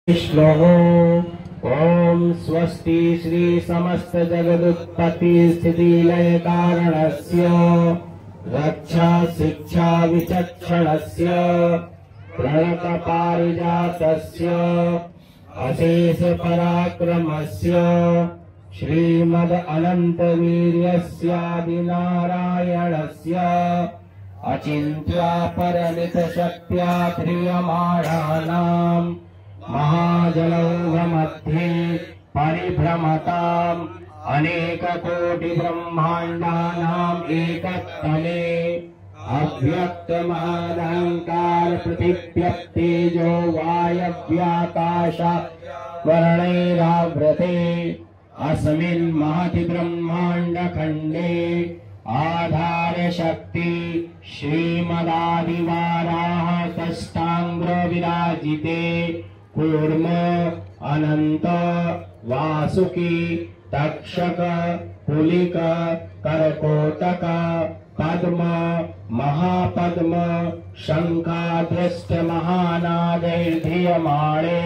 श्लोको ओम स्वस्ति श्री समस्त जगदुत्पत्ति स्थिति लय कारणस्य रक्षा शिक्षा विचक्षणस्य प्रणत पारिजातस्य अशेष पराक्रमस्य श्रीमद अनंत वीर्यस्यादि नारायणस्य अचिन्त्यापरमित शक्त्या ध्रियमाणानां महाजलौघमध्ये परिभ्रमताम् अनेककोटि ब्रह्माण्डानाम् एकत्तमे अव्यक्तमहादहंकार पृथिव्यप्तेजो वायव्याकाश वर्णैरावृते अस्मिन् महति ब्रह्माण्डखण्डे आधार शक्ति श्रीमदादिवाराः कष्टांग्र विराजिते कूर्म अनंत वासुकी तक्षक पुलिक करकोटक पद्म महापद्म शंखादृष्ट महानादैर्धीयमाणे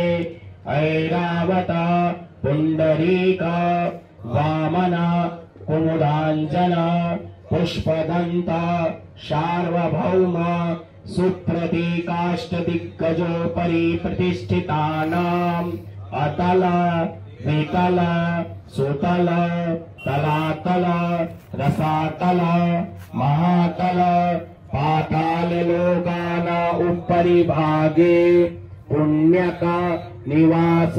ऐरावत पुंडरीक वामन कुमुदांजन पुष्पदंत सार्वभौम सुप्रतीकाष्टदिग्गजोपरि प्रतिष्ठितानाम् अतल वितल सुतल तलातल रसातल महातल पाताल लोकाना उपरि भागे पुण्यक निवास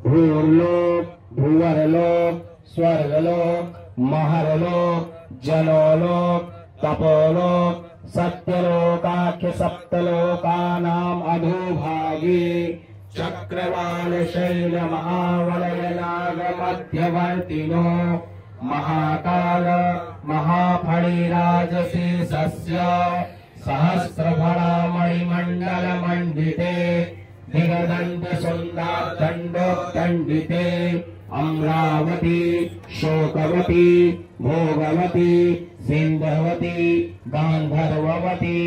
भूर्लोक भुवरलोक स्वर्गलोक महरलोक जनोलोक तपोलोक सत्यलोकाख्य सप्तलोकानाम् अधोभागे चक्रवाल शैल महावलय नाग मध्यवर्तिनो महाकाल महाफणिराजशेषस्य सहस्रफला मणिमण्डल मंडिते दिगदंत सुंदरदंडोत्तंडिते अमरावती शोकवती भोगवती सिंधवती गांधर्ववती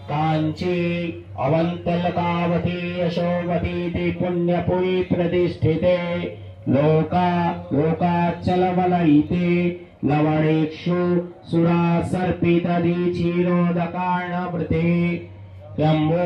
कांची अवंतलतावती यशोवती पुण्यपुरी प्रतिष्ठिते लोकाचलवलयिते लवणेक्षु सुरा सर्पितदीचिरोदकार्णवृते यम्बो